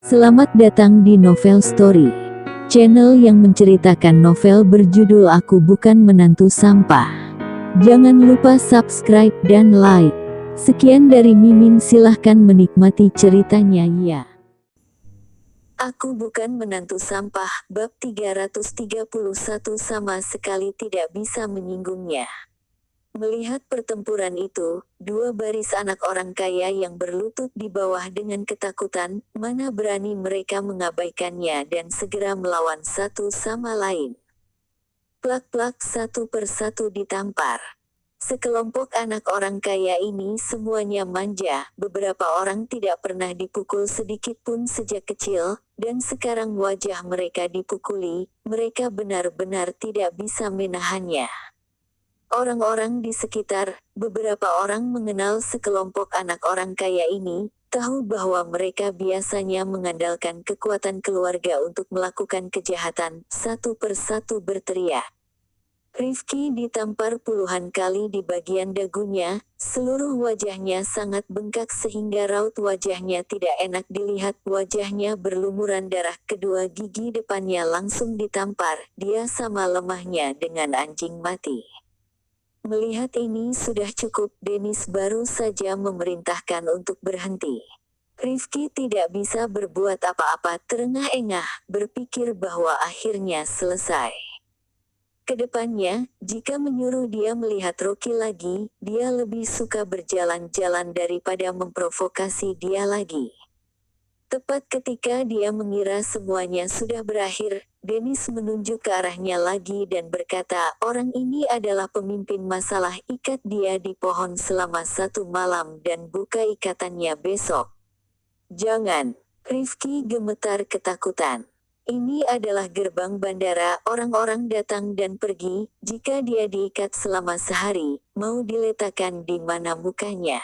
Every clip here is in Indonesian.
Selamat datang di Novel Story, channel yang menceritakan novel berjudul Aku Bukan Menantu Sampah. Jangan lupa subscribe dan like. Sekian dari Mimin, silahkan menikmati ceritanya ya. Aku Bukan Menantu Sampah, bab 331 sama sekali tidak bisa menyinggungnya. Melihat pertempuran itu, dua baris anak orang kaya yang berlutut di bawah dengan ketakutan, mana berani mereka mengabaikannya dan segera melawan satu sama lain. Plak-plak satu persatu ditampar. Sekelompok anak orang kaya ini semuanya manja, beberapa orang tidak pernah dipukul sedikit pun sejak kecil, dan sekarang wajah mereka dipukuli, mereka benar-benar tidak bisa menahannya. Orang-orang di sekitar, beberapa orang mengenal sekelompok anak orang kaya ini, tahu bahwa mereka biasanya mengandalkan kekuatan keluarga untuk melakukan kejahatan, satu persatu berteriak. Rifki ditampar puluhan kali di bagian dagunya, seluruh wajahnya sangat bengkak sehingga raut wajahnya tidak enak dilihat, wajahnya berlumuran darah, kedua gigi depannya langsung ditampar, dia sama lemahnya dengan anjing mati. Melihat ini sudah cukup, Dennis baru saja memerintahkan untuk berhenti. Rifki tidak bisa berbuat apa-apa, terengah-engah, berpikir bahwa akhirnya selesai. Kedepannya, jika menyuruh dia melihat Rocky lagi, dia lebih suka berjalan-jalan daripada memprovokasi dia lagi. Tepat ketika dia mengira semuanya sudah berakhir, Dennis menunjuk ke arahnya lagi dan berkata, orang ini adalah pemimpin masalah, ikat dia di pohon selama 1 malam dan buka ikatannya besok. Jangan. Rifki gemetar ketakutan. Ini adalah gerbang bandara, orang-orang datang dan pergi, jika dia diikat selama sehari, mau diletakkan di mana mukanya.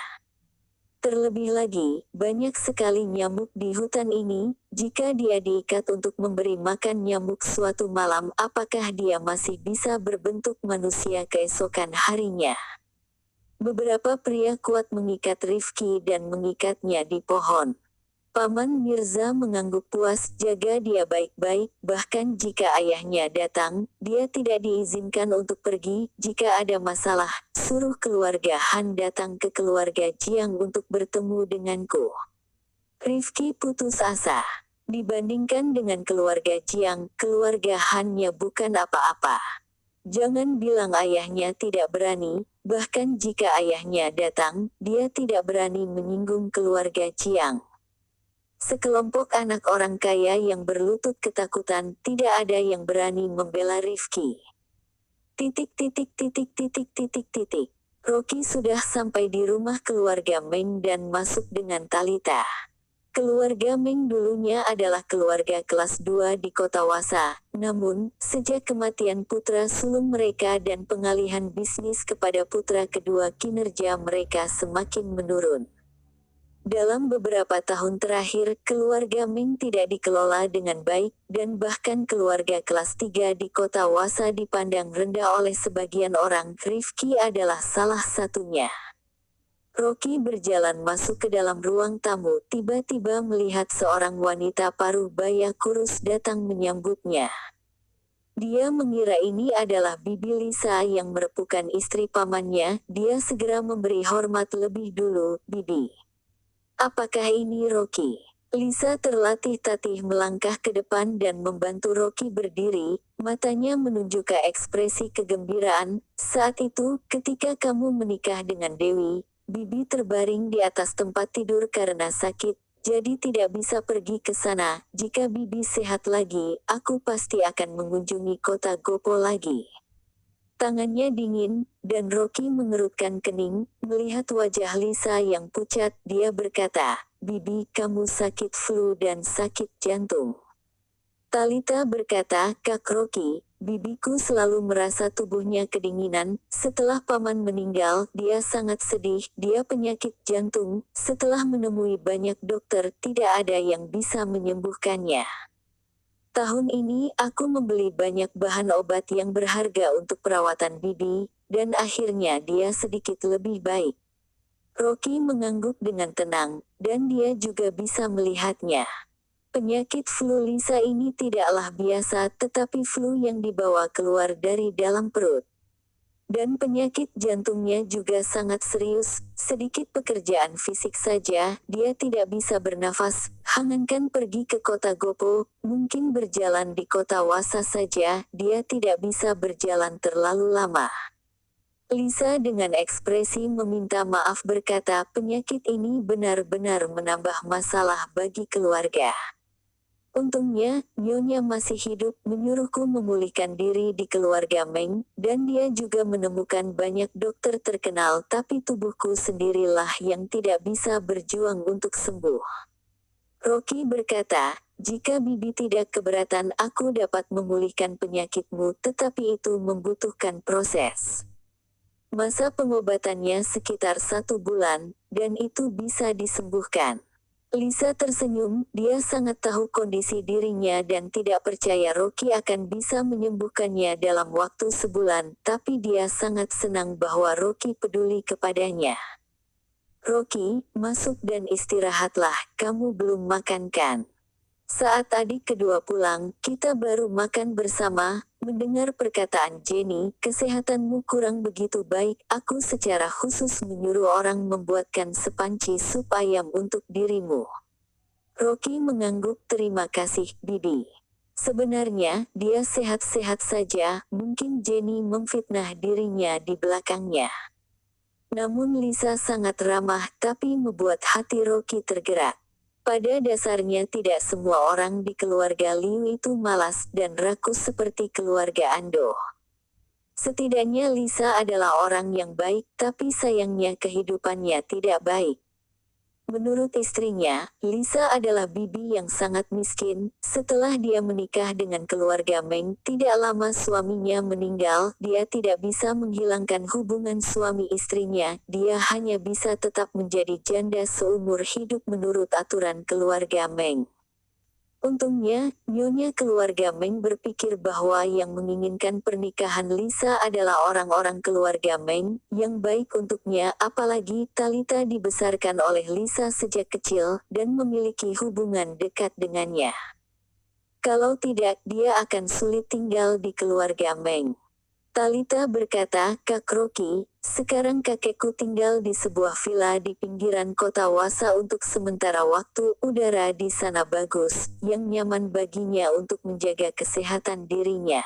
Terlebih lagi, banyak sekali nyamuk di hutan ini, jika dia diikat untuk memberi makan nyamuk suatu malam, apakah dia masih bisa berbentuk manusia keesokan harinya? Beberapa pria kuat mengikat Rifki dan mengikatnya di pohon. Paman Mirza mengangguk puas, jaga dia baik-baik, bahkan jika ayahnya datang, dia tidak diizinkan untuk pergi, jika ada masalah, suruh keluarga Han datang ke keluarga Jiang untuk bertemu denganku. Rifki putus asa. Dibandingkan dengan keluarga Jiang, keluarga Han-nya bukan apa-apa. Jangan bilang ayahnya tidak berani, bahkan jika ayahnya datang, dia tidak berani menyinggung keluarga Jiang. Sekelompok anak orang kaya yang berlutut ketakutan, tidak ada yang berani membela Rifki. Rocky sudah sampai di rumah keluarga Meng dan masuk dengan Talita. Keluarga Meng dulunya adalah keluarga kelas 2 di kota Wasa, namun, sejak kematian putra sulung mereka dan pengalihan bisnis kepada putra kedua, kinerja mereka semakin menurun. Dalam beberapa tahun terakhir, keluarga Ming tidak dikelola dengan baik, dan bahkan keluarga kelas 3 di kota Wasa dipandang rendah oleh sebagian orang. Rifki adalah salah satunya. Rocky berjalan masuk ke dalam ruang tamu, tiba-tiba melihat seorang wanita paruh baya kurus datang menyambutnya. Dia mengira ini adalah Bibi Lisa yang merupakan istri pamannya, dia segera memberi hormat lebih dulu, Bibi. Apakah ini Rocky? Lisa terlatih-tatih melangkah ke depan dan membantu Rocky berdiri, matanya menunjuk ke ekspresi kegembiraan. Saat itu, ketika kamu menikah dengan Dewi, Bibi terbaring di atas tempat tidur karena sakit, jadi tidak bisa pergi ke sana. Jika Bibi sehat lagi, aku pasti akan mengunjungi kota Gopo lagi. Tangannya dingin, dan Rocky mengerutkan kening, melihat wajah Lisa yang pucat, dia berkata, Bibi, kamu sakit flu dan sakit jantung. Talita berkata, Kak Rocky, bibiku selalu merasa tubuhnya kedinginan, setelah paman meninggal, dia sangat sedih, dia penyakit jantung, setelah menemui banyak dokter, tidak ada yang bisa menyembuhkannya. Tahun ini aku membeli banyak bahan obat yang berharga untuk perawatan Bibi, dan akhirnya dia sedikit lebih baik. Rocky mengangguk dengan tenang, dan dia juga bisa melihatnya. Penyakit flu Lisa ini tidaklah biasa, tetapi flu yang dibawa keluar dari dalam perut. Dan penyakit jantungnya juga sangat serius, sedikit pekerjaan fisik saja, dia tidak bisa bernafas. Jangankan pergi ke kota Gopo, mungkin berjalan di kota Wasa saja, dia tidak bisa berjalan terlalu lama. Lisa dengan ekspresi meminta maaf berkata, penyakit ini benar-benar menambah masalah bagi keluarga. Untungnya, Nyonya masih hidup, menyuruhku memulihkan diri di keluarga Meng, dan dia juga menemukan banyak dokter terkenal, tapi tubuhku sendirilah yang tidak bisa berjuang untuk sembuh. Rocky berkata, jika Bibi tidak keberatan aku dapat memulihkan penyakitmu, tetapi itu membutuhkan proses. Masa pengobatannya sekitar 1 bulan, dan itu bisa disembuhkan. Lisa tersenyum, dia sangat tahu kondisi dirinya dan tidak percaya Rocky akan bisa menyembuhkannya dalam waktu sebulan, tapi dia sangat senang bahwa Rocky peduli kepadanya. Rocky, masuk dan istirahatlah, kamu belum makan kan? Saat adik kedua pulang, kita baru makan bersama. Mendengar perkataan Jenny, kesehatanmu kurang begitu baik, aku secara khusus menyuruh orang membuatkan sepanci sup ayam untuk dirimu. Rocky mengangguk, terima kasih, Bibi. Sebenarnya, dia sehat-sehat saja, mungkin Jenny memfitnah dirinya di belakangnya. Namun Lisa sangat ramah, tapi membuat hati Rocky tergerak. Pada dasarnya tidak semua orang di keluarga Liu itu malas dan rakus seperti keluarga Ando. Setidaknya Lisa adalah orang yang baik, tapi sayangnya kehidupannya tidak baik. Menurut istrinya, Lisa adalah bibi yang sangat miskin. Setelah dia menikah dengan keluarga Meng, tidak lama suaminya meninggal, dia tidak bisa menghilangkan hubungan suami istrinya, dia hanya bisa tetap menjadi janda seumur hidup menurut aturan keluarga Meng. Untungnya, nyonya keluarga Meng berpikir bahwa yang menginginkan pernikahan Lisa adalah orang-orang keluarga Meng, yang baik untuknya, apalagi Talita dibesarkan oleh Lisa sejak kecil, dan memiliki hubungan dekat dengannya. Kalau tidak, dia akan sulit tinggal di keluarga Meng. Talita berkata, Kak Rocky, sekarang kakekku tinggal di sebuah villa di pinggiran kota Wasa untuk sementara waktu, udara di sana bagus, yang nyaman baginya untuk menjaga kesehatan dirinya.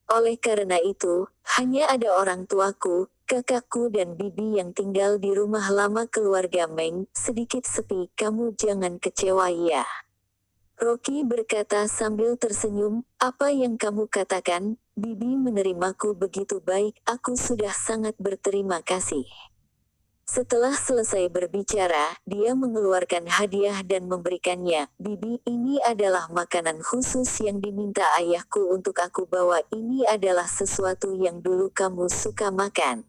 Oleh karena itu, hanya ada orang tuaku, kakakku dan bibi yang tinggal di rumah lama keluarga Meng, sedikit sepi, kamu jangan kecewa ya. Rocky berkata sambil tersenyum, apa yang kamu katakan, Bibi menerimaku begitu baik, aku sudah sangat berterima kasih. Setelah selesai berbicara, dia mengeluarkan hadiah dan memberikannya, Bibi, ini adalah makanan khusus yang diminta ayahku untuk aku bawa, ini adalah sesuatu yang dulu kamu suka makan.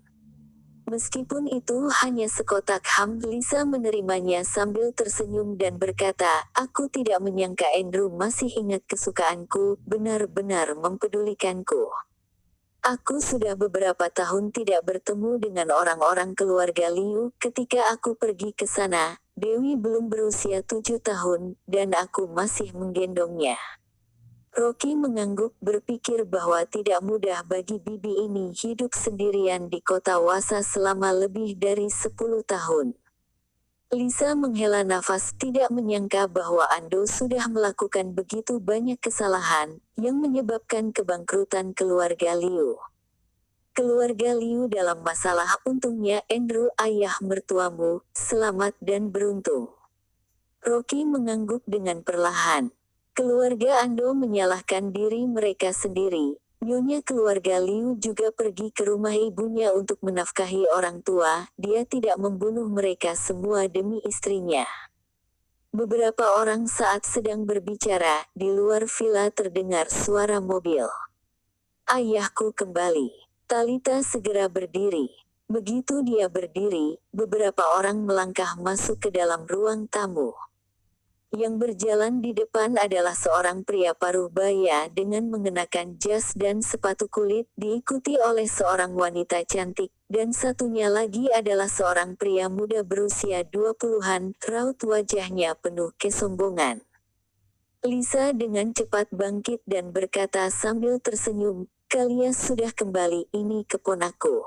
Meskipun itu hanya sekotak ham, Lisa menerimanya sambil tersenyum dan berkata, aku tidak menyangka Andrew masih ingat kesukaanku, benar-benar mempedulikanku. Aku sudah beberapa tahun tidak bertemu dengan orang-orang keluarga Liu, ketika aku pergi ke sana, Dewi belum berusia 7 tahun, dan aku masih menggendongnya. Rocky mengangguk, berpikir bahwa tidak mudah bagi bibi ini hidup sendirian di kota Wasa selama lebih dari 10 tahun. Lisa menghela nafas, tidak menyangka bahwa Ando sudah melakukan begitu banyak kesalahan, yang menyebabkan kebangkrutan keluarga Liu. Keluarga Liu dalam masalah, untungnya Andrew, ayah mertuamu, selamat dan beruntung. Rocky mengangguk dengan perlahan. Keluarga Ando menyalahkan diri mereka sendiri. Nyonya keluarga Liu juga pergi ke rumah ibunya untuk menafkahi orang tua, dia tidak membunuh mereka semua demi istrinya. Beberapa orang saat sedang berbicara, di luar villa terdengar suara mobil. Ayahku kembali. Talita segera berdiri. Begitu dia berdiri, beberapa orang melangkah masuk ke dalam ruang tamu. Yang berjalan di depan adalah seorang pria paruh baya dengan mengenakan jas dan sepatu kulit, diikuti oleh seorang wanita cantik, dan satunya lagi adalah seorang pria muda berusia 20-an, raut wajahnya penuh kesombongan. Lisa dengan cepat bangkit dan berkata sambil tersenyum, "Kalian sudah kembali, ini keponaku."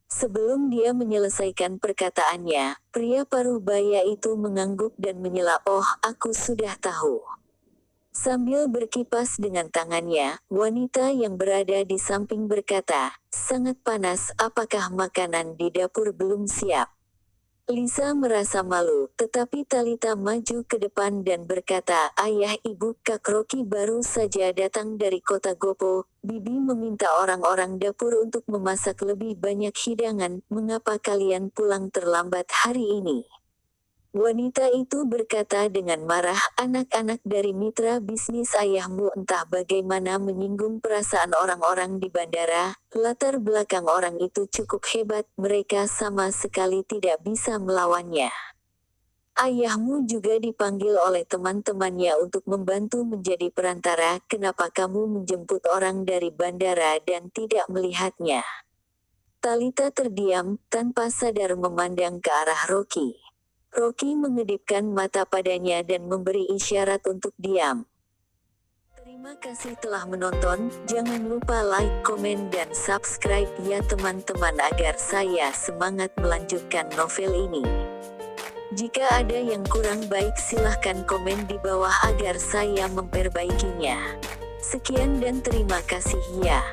Sebelum dia menyelesaikan perkataannya, pria parubaya itu mengangguk dan menyela, "Oh, aku sudah tahu." Sambil berkipas dengan tangannya, wanita yang berada di samping berkata, "Sangat panas, apakah makanan di dapur belum siap?" Lisa merasa malu, tetapi Talita maju ke depan dan berkata, "Ayah, ibu, Kak Rocky baru saja datang dari kota Gopo. Bibi meminta orang-orang dapur untuk memasak lebih banyak hidangan. Mengapa kalian pulang terlambat hari ini?" Wanita itu berkata dengan marah, "Anak-anak dari mitra bisnis ayahmu entah bagaimana menyinggung perasaan orang-orang di bandara. Latar belakang orang itu cukup hebat, mereka sama sekali tidak bisa melawannya. Ayahmu juga dipanggil oleh teman-temannya untuk membantu menjadi perantara. Kenapa kamu menjemput orang dari bandara dan tidak melihatnya?" Talita terdiam, tanpa sadar memandang ke arah Rocky. Rocky mengedipkan mata padanya dan memberi isyarat untuk diam. Terima kasih telah menonton, jangan lupa like, komen dan subscribe ya teman-teman agar saya semangat melanjutkan novel ini. Jika ada yang kurang baik silahkan komen di bawah agar saya memperbaikinya. Sekian dan terima kasih ya.